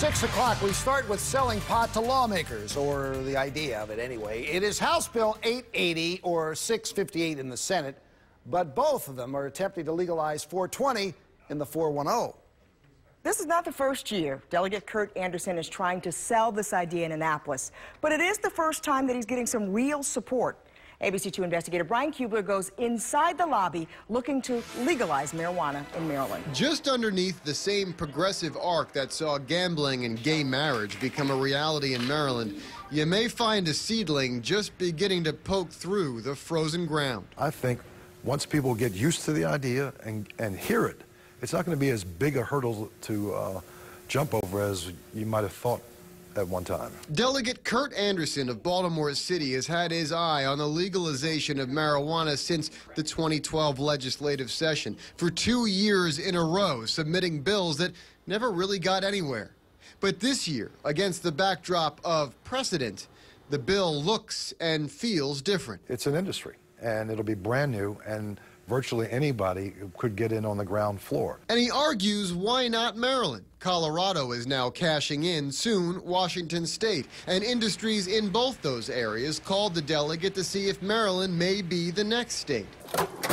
6 o'clock, we start with selling pot to lawmakers, or the idea of it anyway. It is House Bill 880 or 658 in the Senate, but both of them are attempting to legalize 420 in the 410. This is not the first year Delegate Kurt Anderson is trying to sell this idea in Annapolis, but it is the first time that he's getting some real support. ABC2 investigator Brian Kubler goes inside the lobby looking to legalize marijuana in Maryland. Just underneath the same progressive arc that saw gambling and gay marriage become a reality in Maryland, you may find a seedling just beginning to poke through the frozen ground. I think once people get used to the idea and hear it, it's not going to be as big a hurdle to jump over as you might have thought at one time. Delegate Kurt Anderson of Baltimore City has had his eye on the legalization of marijuana since the 2012 legislative session, for 2 years in a row, submitting bills that never really got anywhere. But this year, against the backdrop of precedent, the bill looks and feels different. It's an industry, and it'll be brand new, and virtually anybody could get in on the ground floor. And he argues, why not Maryland? Colorado is now cashing in, soon Washington State. And industries in both those areas called the delegate to see if Maryland may be the next state.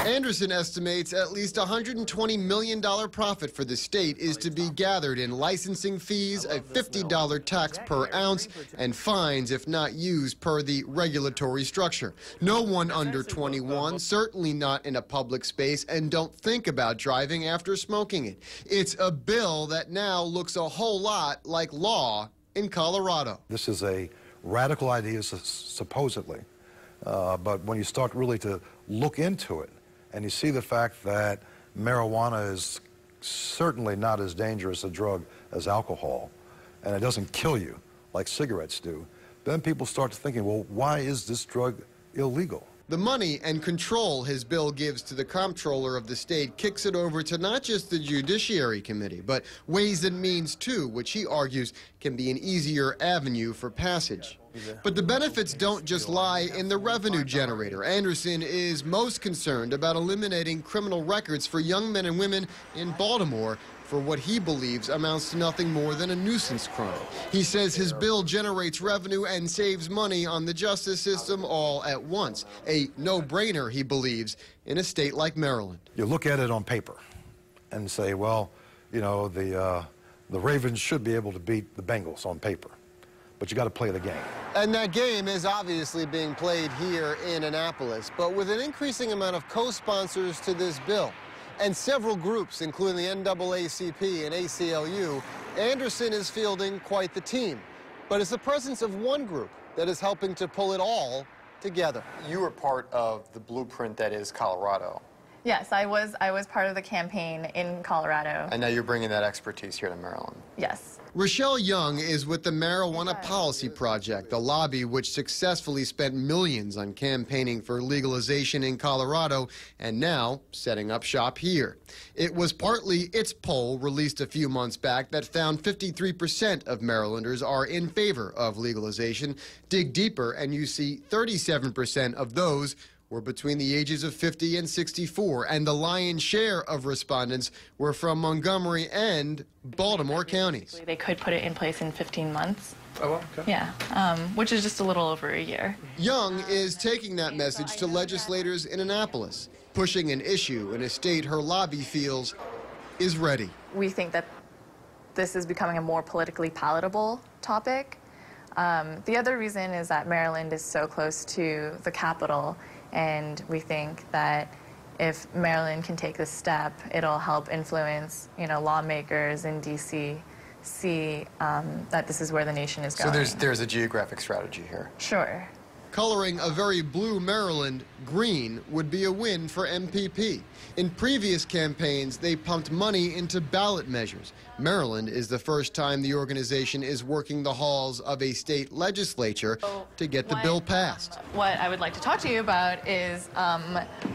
Anderson estimates at least $120 million profit for the state is to be gathered in licensing fees, a $50 tax per ounce, and fines if not used per the regulatory structure. No one under 21, certainly not in a public space, and don't think about driving after smoking it. It's a bill that now looks a whole lot like law in Colorado. This is a radical idea, supposedly, but when you start really to look into it, and you see the fact that marijuana is certainly not as dangerous a drug as alcohol, and it doesn't kill you like cigarettes do, then people start thinking, well, why is this drug illegal? The money and control his bill gives to the comptroller of the state kicks it over to not just the Judiciary Committee, but Ways and Means too, which he argues can be an easier avenue for passage. But the benefits don't just lie in the revenue generator. Anderson is most concerned about eliminating criminal records for young men and women in Baltimore for what he believes amounts to nothing more than a nuisance crime. He says his bill generates revenue and saves money on the justice system all at once. A no-brainer, he believes, in a state like Maryland. You look at it on paper and say, well, you know, the Ravens should be able to beat the Bengals on paper. But you got to play the game. And that game is obviously being played here in Annapolis, but with an increasing amount of co-sponsors to this bill and several groups, including the NAACP and ACLU, Anderson is fielding quite the team. But it's the presence of one group that is helping to pull it all together. You were part of the blueprint that is Colorado. Yes, I was part of the campaign in Colorado. And now you're bringing that expertise here to Maryland. Yes. Rochelle Young is with the Marijuana Policy Project, the lobby which successfully spent millions on campaigning for legalization in Colorado and now setting up shop here. It was partly its poll released a few months back that found 53% of Marylanders are in favor of legalization. Dig deeper and you see 37% of those were between the ages of 50 and 64, and the lion's share of respondents were from Montgomery and Baltimore counties. They could put it in place in 15 months. Oh, well, okay. Yeah, which is just a little over a year. Young is taking that message to legislators in Annapolis, pushing an issue in a state her lobby feels is ready. We think that this is becoming a more politically palatable topic. The other reason is that Maryland is so close to the Capitol, and we think that if Maryland can take this step, it'll help influence, lawmakers in D.C. see that this is where the nation is going. So there's a geographic strategy here. Sure. Coloring a very blue Maryland green would be a win for MPP. In previous campaigns, they pumped money into ballot measures. Maryland is the first time the organization is working the halls of a state legislature to get the bill passed. What I would like to talk to you about is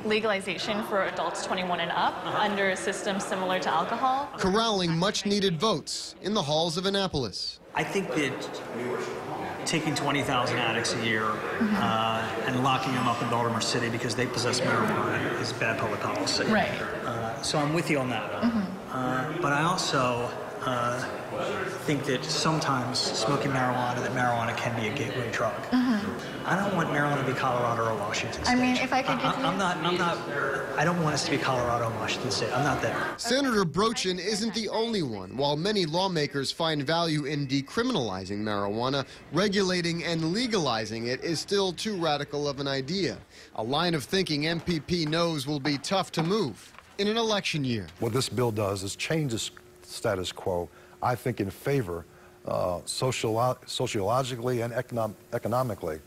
legalization for adults 21 and up under a system similar to alcohol. Corralling much-needed votes in the halls of Annapolis. I think that taking 20,000 addicts a year and locking them up in Baltimore City because they possess marijuana is bad public policy. Right. So I'm with you on that. But I also think that sometimes smoking marijuana, that marijuana can be a gateway drug. I don't want marijuana to be Colorado or Washington State. I mean, if I could give I don't want us to be Colorado and Washington State. I'm not there. Senator Brochin isn't the only one. While many lawmakers find value in decriminalizing marijuana, regulating and legalizing it is still too radical of an idea. A line of thinking MPP knows will be tough to move in an election year. What this bill does is change the status quo, I think, in favor sociologically and economically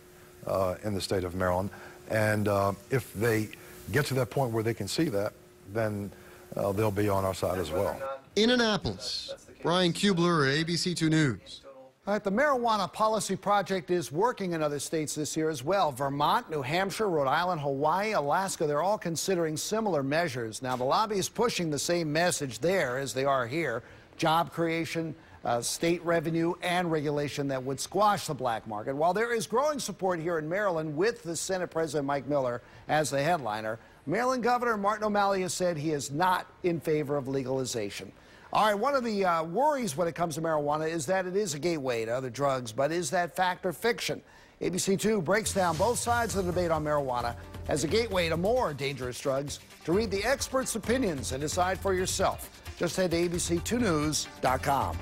in the state of Maryland. And if they get to that point where they can see that, then they'll be on our side as well. In Annapolis, Brian Kubler, ABC 2 News. All right, the Marijuana Policy Project is working in other states this year as well. Vermont, New Hampshire, Rhode Island, Hawaii, Alaska, they're all considering similar measures. Now, the lobby is pushing the same message there as they are here. Job creation, state revenue, and regulation that would squash the black market. While there is growing support here in Maryland with the Senate President Mike Miller as the headliner, Maryland Governor Martin O'Malley has said he is not in favor of legalization. All right, one of the worries when it comes to marijuana is that it is a gateway to other drugs, but is that fact or fiction? ABC 2 breaks down both sides of the debate on marijuana as a gateway to more dangerous drugs. To read the experts' opinions and decide for yourself, just head to abc2news.com.